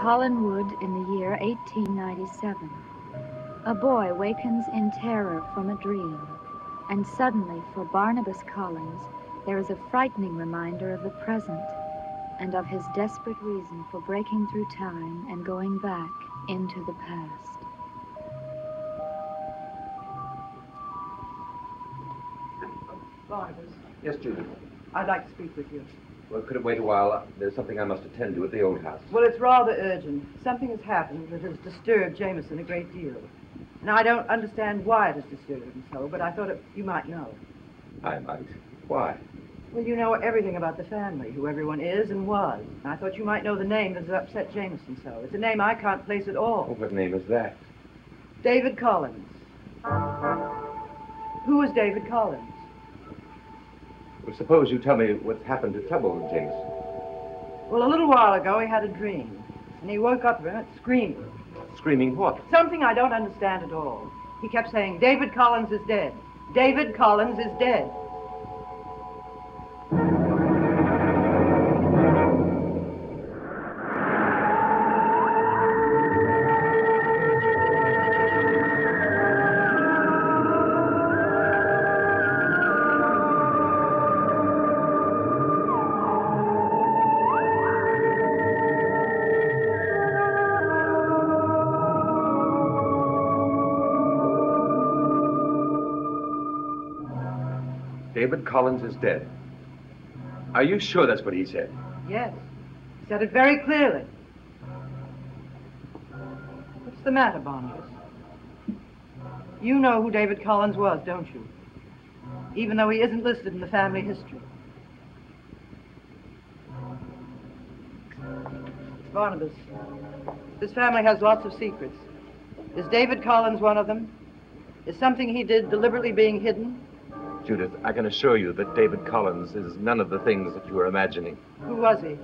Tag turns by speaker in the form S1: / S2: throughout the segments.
S1: Collinwood in the year 1897. A boy wakens in terror from a dream, and suddenly for Barnabas Collins, there is a frightening reminder of the present and of his desperate reason for breaking through time and going back into the past.
S2: Barnabas,
S3: Yes, Judith.
S2: I'd like to speak with you.
S3: Well, could it wait a while? There's something I must attend to at the old house.
S2: Well, it's rather urgent. Something has happened that has disturbed Jameson a great deal. Now, I don't understand why it has disturbed him so, but I thought you might know.
S3: I might. Why?
S2: Well, you know everything about the family, who everyone is and was. And I thought you might know the name that has upset Jameson so. It's a name I can't place at all.
S3: Oh, what name is that?
S2: David Collins. Who is David Collins?
S3: Well, suppose you tell me what's happened to Tubbo, Jameson.
S2: Well, a little while ago, he had a dream. And he woke up from it screaming.
S3: Screaming what?
S2: Something I don't understand at all. He kept saying, David Collins is dead. David Collins is dead.
S3: David Collins is dead. Are you sure that's what he said?
S2: Yes. He said it very clearly. What's the matter, Barnabas? You know who David Collins was, don't you? Even though he isn't listed in the family history. Barnabas, this family has lots of secrets. Is David Collins one of them? Is something he did deliberately being hidden?
S3: Judith, I can assure you that David Collins is none of the things that you are imagining.
S2: Who was he?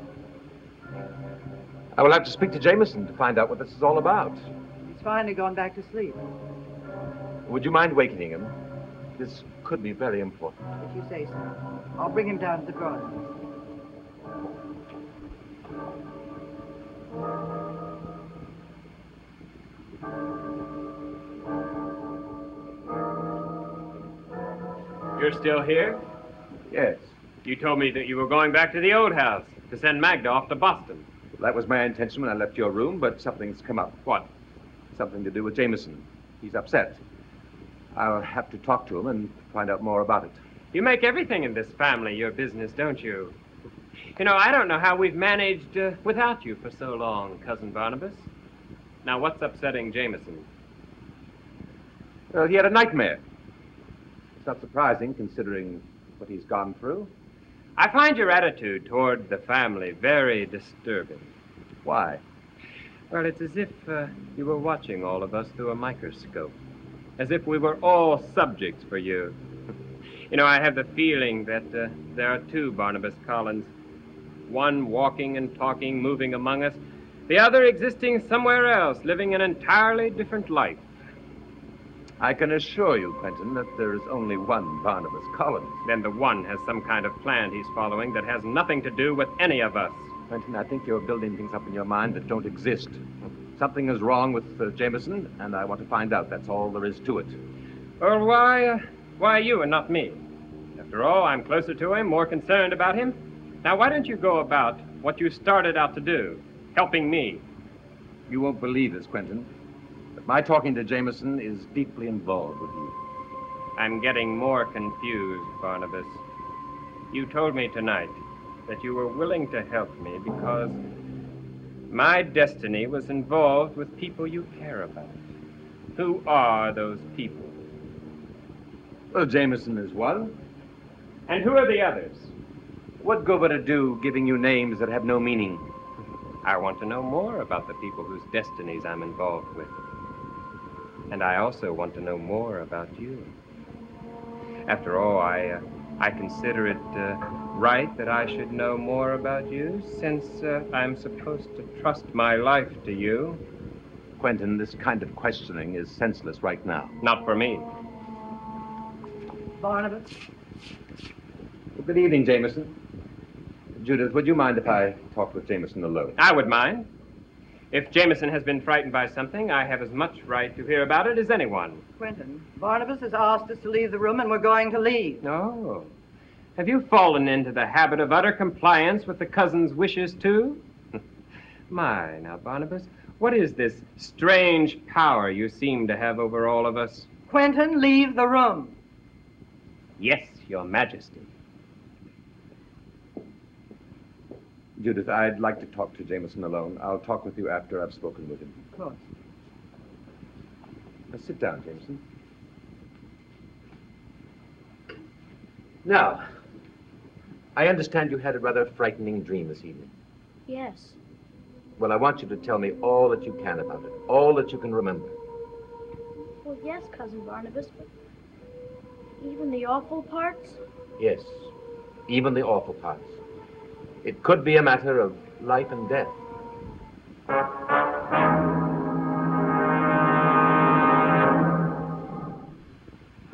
S3: I will have to speak to Jameson to find out what this is all about.
S2: He's finally gone back to sleep.
S3: Would you mind awakening him? This could be very important.
S2: If you say so. I'll bring him down to the drawing room.
S4: You're still here?
S3: Yes.
S4: You told me that you were going back to the old house to send Magda off to Boston.
S3: That was my intention when I left your room, but something's come up.
S4: What?
S3: Something to do with Jameson. He's upset. I'll have to talk to him and find out more about it.
S4: You make everything in this family your business, don't you? You know, I don't know how we've managed without you for so long, Cousin Barnabas. Now, what's upsetting Jameson?
S3: Well, he had a nightmare. It's not surprising, considering what he's gone through.
S4: I find your attitude toward the family very disturbing.
S3: Why?
S4: Well, it's as if you were watching all of us through a microscope. As if we were all subjects for you. You know, I have the feeling that there are two Barnabas Collins. One walking and talking, moving among us. The other existing somewhere else, living an entirely different life.
S3: I can assure you, Quentin, that there is only one Barnabas Collins.
S4: Then the one has some kind of plan he's following that has nothing to do with any of us.
S3: Quentin, I think you're building things up in your mind that don't exist. Something is wrong with Jameson, and I want to find out. That's all there is to it.
S4: Well, why you and not me? After all, I'm closer to him, more concerned about him. Now, why don't you go about what you started out to do, helping me?
S3: You won't believe this, Quentin, but my talking to Jameson is deeply involved with you.
S4: I'm getting more confused, Barnabas. You told me tonight that you were willing to help me because my destiny was involved with people you care about. Who are those people?
S3: Well, Jameson is one.
S4: And who are the others?
S3: What good would it do giving you names that have no meaning?
S4: I want to know more about the people whose destinies I'm involved with. And I also want to know more about you. After all, I consider it right that I should know more about you, since I'm supposed to trust my life to you.
S3: Quentin, this kind of questioning is senseless right now.
S4: Not for me.
S2: Barnabas?
S3: Well, good evening, Jameson. Judith, would you mind if I talked with Jameson alone?
S4: I would mind. If Jameson has been frightened by something, I have as much right to hear about it as anyone.
S2: Quentin, Barnabas has asked us to leave the room, and we're going to leave.
S4: No. Have you fallen into the habit of utter compliance with the cousin's wishes, too? My, now, Barnabas, what is this strange power you seem to have over all of us?
S2: Quentin, leave the room.
S4: Yes, Your Majesty.
S3: Judith, I'd like to talk to Jameson alone. I'll talk with you after I've spoken with him.
S2: Of course.
S3: Now, sit down, Jameson. Now, I understand you had a rather frightening dream this evening.
S5: Yes.
S3: Well, I want you to tell me all that you can about it, all that you can remember.
S5: Well, yes, Cousin Barnabas, but even the awful parts?
S3: Yes, even the awful parts. It could be a matter of life and death.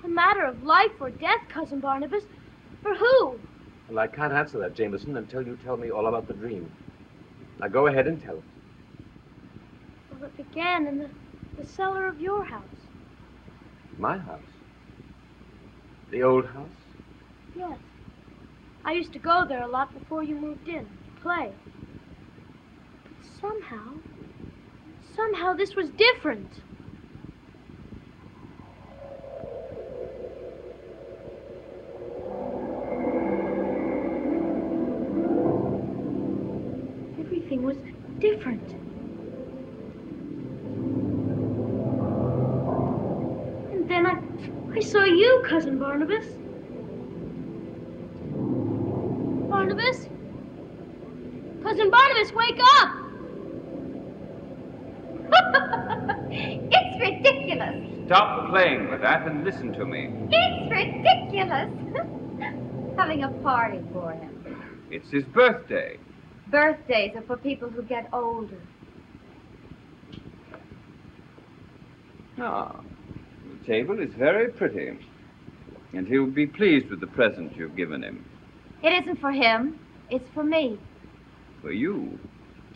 S5: A matter of life or death, Cousin Barnabas? For who?
S3: Well, I can't answer that, Jameson, until you tell me all about the dream. Now, go ahead and tell it.
S5: Well, it began in the cellar of your house.
S3: My house? The old house?
S5: Yes. I used to go there a lot before you moved in to play. But somehow this was different. Everything was different. And then I saw you, Cousin Barnabas. Barnabas? Cousin Barnabas, wake up!
S6: It's ridiculous.
S7: Stop playing with that and listen to me.
S6: It's ridiculous. Having a party for him.
S7: It's his birthday.
S6: Birthdays are for people who get older.
S7: Ah, the table is very pretty. And he'll be pleased with the present you've given him.
S6: It isn't for him. It's for me.
S7: For you.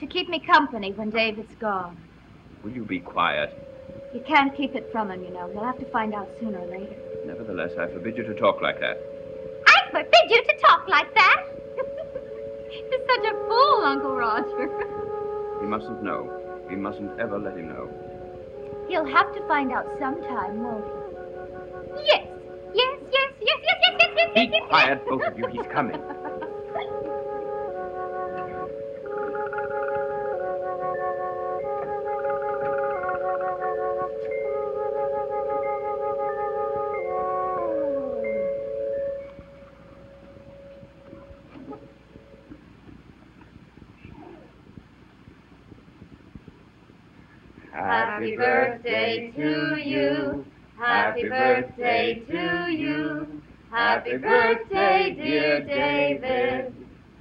S6: To keep me company when David's gone.
S7: Will you be quiet?
S6: You can't keep it from him, you know. He'll have to find out sooner or later.
S7: Nevertheless, I forbid you to talk like that.
S6: I forbid you to talk like that. You're such a fool, Uncle Roger.
S7: He mustn't know. We mustn't ever let him know.
S6: He'll have to find out sometime, won't he? Yes.
S7: Be quiet, both of you. He's coming.
S6: Happy birthday to you. Happy birthday to you. Happy birthday, dear David.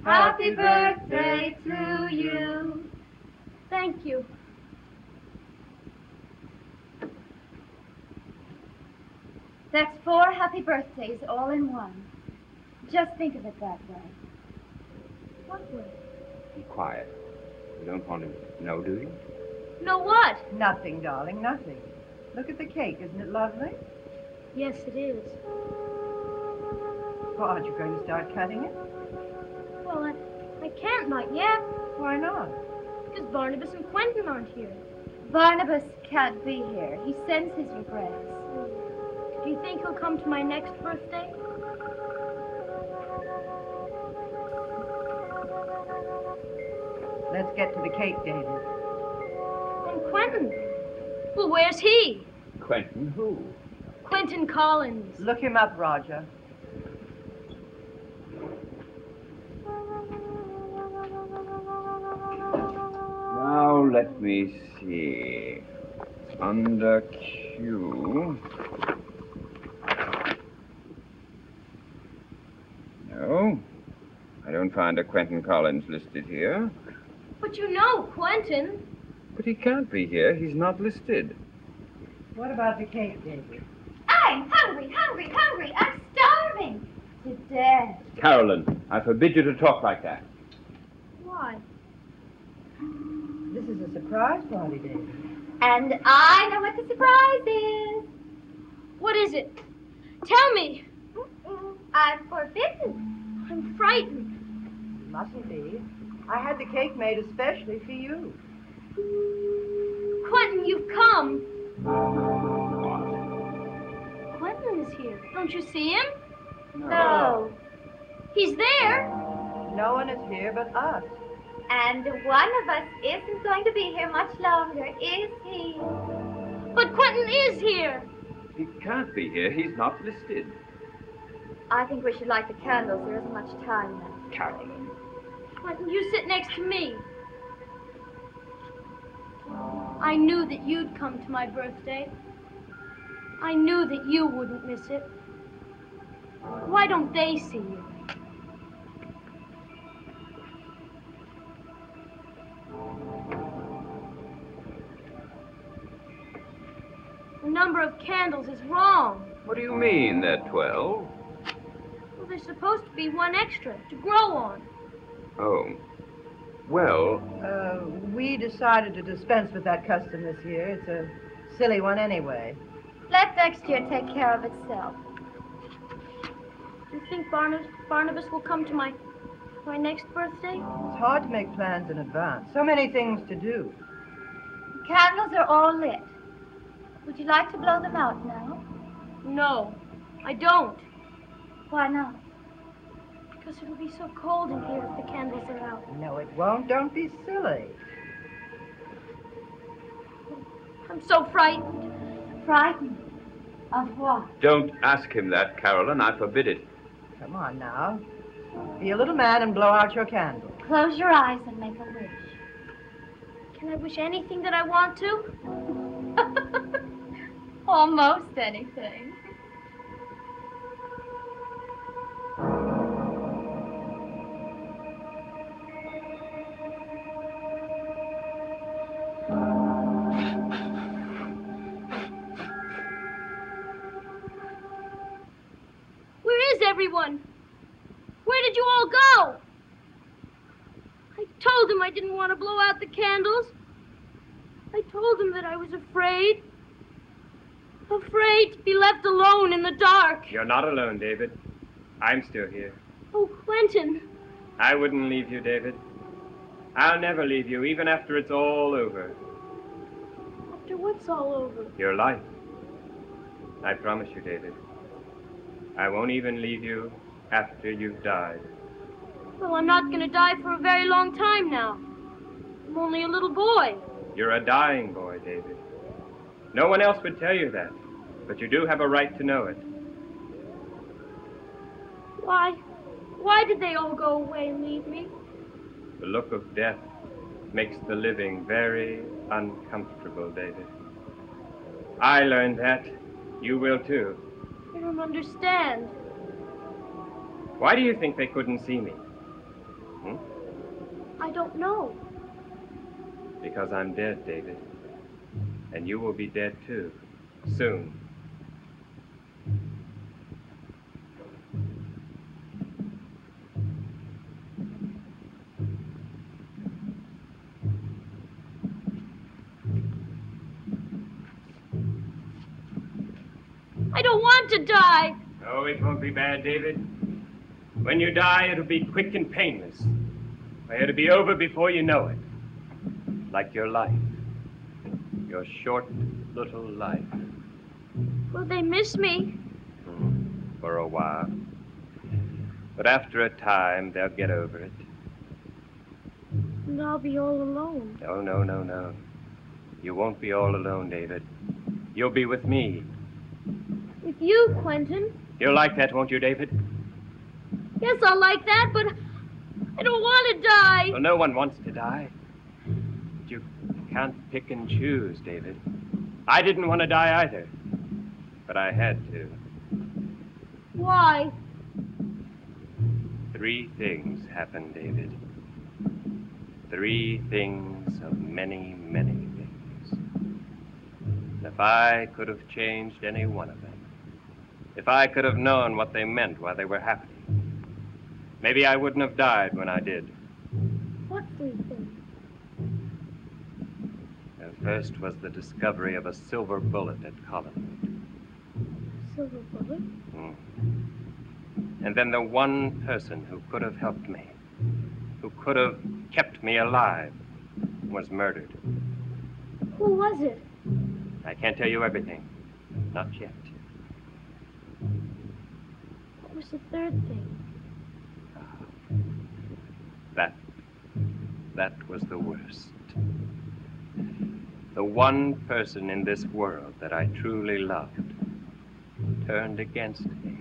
S6: Happy birthday to you.
S5: Thank you.
S6: That's 4 happy birthdays all in one. Just think of it that way.
S5: What way?
S7: Be quiet. You don't want him to know, do you?
S5: No what?
S2: Nothing, darling, nothing. Look at the cake. Isn't it lovely?
S5: Yes, it is.
S2: Well, aren't you going to start cutting it?
S5: Well, I can't, not yet,
S2: Why not?
S5: because Barnabas and Quentin aren't here.
S6: Barnabas can't be here. He sends his regrets.
S5: Do you think he'll come to my next birthday?
S2: Let's get to the cake, David.
S5: And Quentin? Well, where's he?
S7: Quentin who?
S5: Quentin Collins.
S2: Look him up, Roger.
S7: Now, let me see. Under Q. No, I don't find a Quentin Collins listed here.
S5: But you know Quentin.
S7: But he can't be here. He's not listed.
S2: What about the cake, David?
S6: I'm hungry. I'm starving to death.
S7: Carolyn, I forbid you to talk like that.
S5: Why?
S2: This is a surprise party, David.
S6: And I know what the surprise is.
S5: What is it? Tell me.
S6: I'm forbidden.
S5: I'm frightened.
S2: You mustn't be. I had the cake made especially for you.
S5: Quentin, you've come. Quentin is here. Don't you see him?
S6: No.
S5: He's there.
S2: No one is here but us.
S6: And one of us isn't going to be here much longer, is he?
S5: But Quentin is here.
S7: He can't be here. He's not listed.
S6: I think we should light the candles. There isn't much time left.
S7: Carolyn.
S5: Quentin, you sit next to me. I knew that you'd come to my birthday. I knew that you wouldn't miss it. Why don't they see you? The number of candles is wrong.
S7: What do you mean, they're 12?
S5: Well, there's supposed to be one extra to grow on.
S7: Oh. Well,
S2: We decided to dispense with that custom this year. It's a silly one anyway.
S6: Let next year take care of itself.
S5: Do you think Barnabas will come to my next birthday?
S2: It's hard to make plans in advance. So many things to do.
S6: The candles are all lit. Would you like to blow them out now?
S5: No, I don't.
S6: Why not?
S5: Because it'll be so cold in here if the candles are out.
S2: No, it won't. Don't be silly.
S5: I'm so frightened.
S6: Frightened? Of what?
S7: don't ask him that, Carolyn. I forbid it.
S2: Come on now. Be a little man and blow out your candle.
S6: Close your eyes and make a wish.
S5: Can I wish anything that I want to?
S6: Almost anything.
S5: Where is everyone? Where did you all go? I told him I didn't want to blow out the candles. I told him that I was afraid. Afraid to be left alone in the dark.
S4: You're not alone, David. I'm still here.
S5: Oh, Quentin.
S4: I wouldn't leave you, David. I'll never leave you, even after it's all over.
S5: After what's all over?
S4: Your life. I promise you, David. I won't even leave you after you've died.
S5: Well, I'm not going to die for a very long time now. I'm only a little boy.
S4: You're a dying boy, David. No one else would tell you that, but you do have a right to know it.
S5: Why? Why did they all go away and leave me?
S4: The look of death makes the living very uncomfortable, David. I learned that. You will too.
S5: I don't understand.
S4: Why do you think they couldn't see me?
S5: I don't know.
S4: Because I'm dead, David. And you will be dead too, soon.
S5: I don't want to die.
S4: Oh, it won't be bad, David. When you die, it'll be quick and painless. It'll be over before you know it. Like your life. Your short little life.
S5: Will they miss me?
S4: For a while. But after a time, they'll get over it.
S5: And I'll be all alone.
S4: No, no, no, no. You won't be all alone, David. You'll be with me.
S5: With you, Quentin.
S4: You'll like that, won't you, David?
S5: Yes, I'll like that, but I don't want to die.
S4: Well, no one wants to die. But you can't pick and choose, David. I didn't want to die either. But I had to.
S5: Why?
S4: 3 things happened, David. 3 things of many, many things. And if I could have changed any one of them, if I could have known what they meant while they were happening, maybe I wouldn't have died when I did.
S5: What 3 things?
S4: The first was the discovery of a silver bullet at Collinwood.
S5: Silver bullet?
S4: And then the one person who could have helped me, who could have kept me alive, was murdered.
S5: Who was it?
S4: I can't tell you everything. Not yet.
S5: What was the third thing?
S4: That was the worst. The one person in this world that I truly loved turned against me.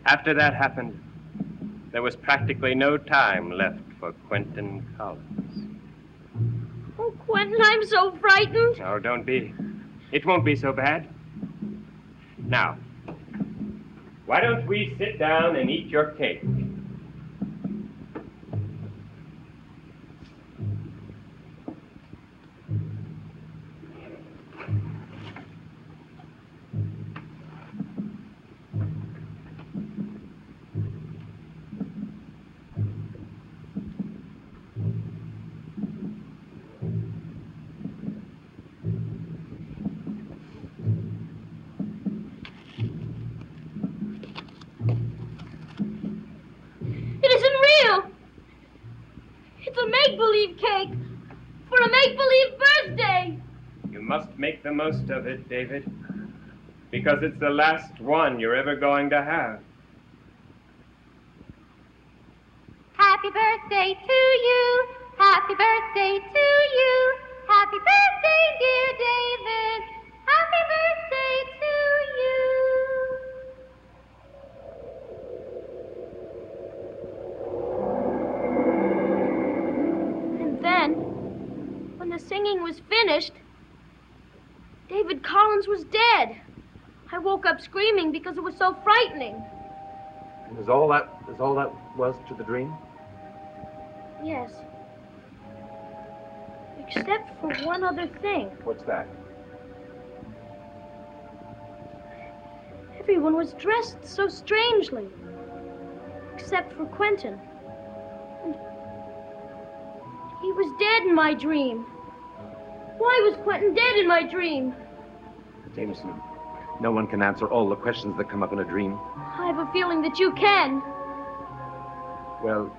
S4: After that happened, there was practically no time left for Quentin Collins.
S5: Oh, Quentin, I'm so frightened.
S4: Oh, don't be. It won't be so bad. Now, why don't we sit down and eat your cake?
S5: It isn't real. It's a make-believe cake for a make-believe birthday.
S4: You must make the most of it, David, because it's the last one you're ever going to have.
S6: Happy birthday to you. Happy birthday to you. Happy birthday, dear David. Happy birthday to you.
S5: And then, when the singing was finished, David Collins was dead. I woke up screaming because it was so frightening.
S3: Is all that was to the dream?
S5: Yes. Except for one other thing.
S3: What's that?
S5: Everyone was dressed so strangely. Except for Quentin. And he was dead in my dream. Why was Quentin dead in my dream?
S3: Jameson, no one can answer all the questions that come up in a dream.
S5: I have a feeling that you can.
S3: Well,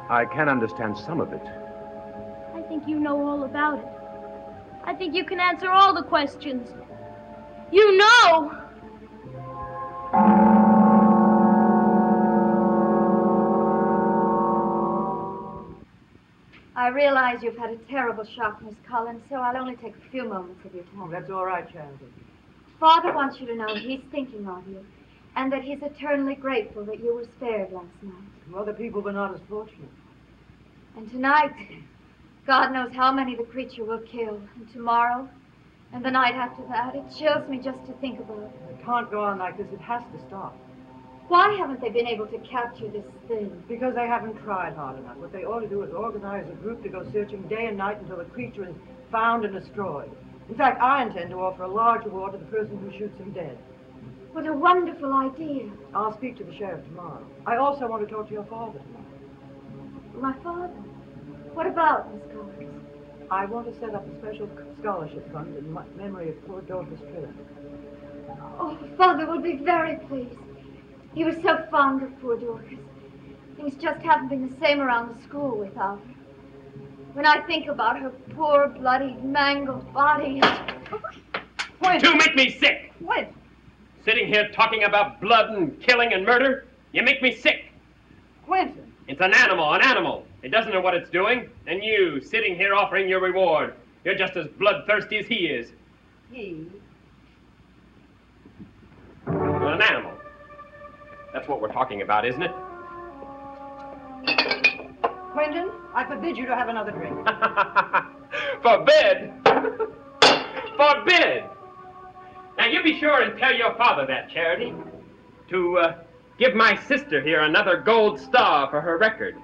S3: I can understand some of it.
S5: I think you know all about it. I think you can answer all the questions. You know!
S1: I realize you've had a terrible shock, Miss Collins, so I'll only take a few moments of your time.
S2: That's all right, Charity.
S1: Father wants you to know he's thinking of you, and that he's eternally grateful that you were spared last night.
S2: Other people were not as fortunate.
S1: And tonight, God knows how many the creature will kill. And tomorrow, and the night after that, it chills me just to think about it.
S2: It can't go on like this. It has to stop.
S1: Why haven't they been able to capture this thing?
S2: Because they haven't tried hard enough. What they ought to do is organize a group to go searching day and night until the creature is found and destroyed. In fact, I intend to offer a large reward to the person who shoots him dead.
S1: What a wonderful idea.
S2: I'll speak to the sheriff tomorrow. I also want to talk to your father tomorrow.
S1: My father? What about, Miss Collins?
S2: I want to set up a special scholarship fund in memory of poor Dorcas Triller.
S1: Oh, Father will be very pleased. He was so fond of poor Dorcas. Things just haven't been the same around the school without her. When I think about her poor, bloodied, mangled body...
S4: You make me sick!
S2: What?
S4: Sitting here talking about blood and killing and murder, you make me sick.
S2: Quentin!
S4: It's an animal. It doesn't know what it's doing. And you, sitting here offering your reward, you're just as bloodthirsty as he is.
S2: He?
S4: Well, an animal. That's what we're talking about, isn't it?
S2: Quentin, I forbid you to have another drink.
S4: Forbid? Forbid! Now, you be sure and tell your father that, Charity. To give my sister here another gold star for her record.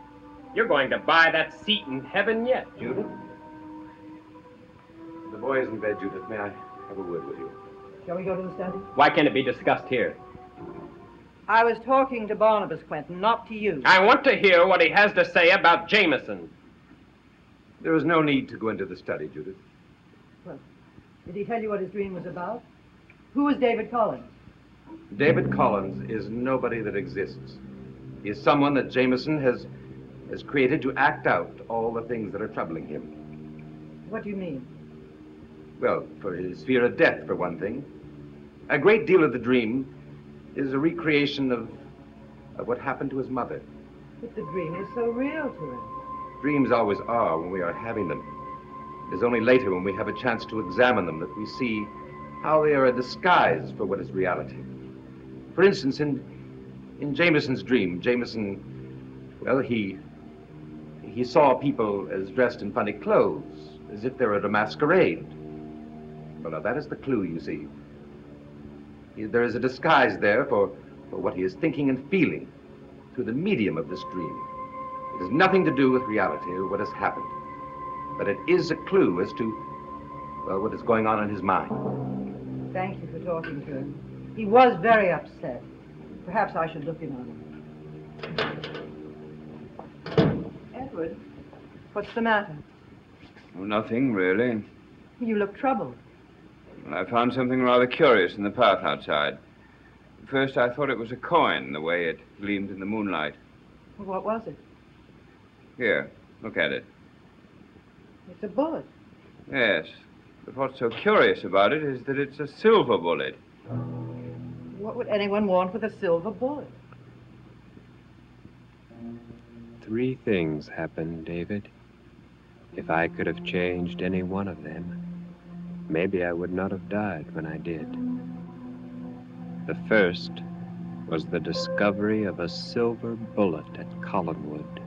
S4: You're going to buy that seat in heaven yet, Judith.
S3: The boy is in bed, Judith. May I have a word with you?
S2: Shall we go to the study?
S4: Why can't it be discussed here?
S2: I was talking to Barnabas, Quentin, not to you.
S4: I want to hear what he has to say about Jameson.
S3: There is no need to go into the study, Judith.
S2: Well, did he tell you what his dream was about? Who is David Collins?
S3: David Collins is nobody that exists. He is someone that Jameson has created to act out all the things that are troubling him.
S2: What do you mean?
S3: Well, for his fear of death, for one thing. A great deal of the dream is a recreation of what happened to his mother.
S2: But the dream was so real to him.
S3: Dreams always are when we are having them. It is only later when we have a chance to examine them that we see how they are a disguise for what is reality. For instance, in Jameson's dream, Jameson, well, he saw people as dressed in funny clothes, as if they were at a masquerade. Well, now that is the clue, you see. There is a disguise there for what he is thinking and feeling through the medium of this dream. It has nothing to do with reality or what has happened. But it is a clue as to, well, what is going on in his mind.
S2: Thank you for talking to him. He was very upset. Perhaps I should look in on him. Edward, what's the matter?
S7: Oh, nothing, really.
S2: You look troubled.
S7: Well, I found something rather curious in the path outside. At first, I thought it was a coin, the way it gleamed in the moonlight.
S2: What was it?
S7: Here, look at it.
S2: It's a bullet.
S7: Yes, but what's so curious about it is that it's a silver bullet.
S2: What would anyone want with a silver bullet?
S4: 3 things happened, David. If I could have changed any one of them, maybe I would not have died when I did. The first was the discovery of a silver bullet at Collinwood.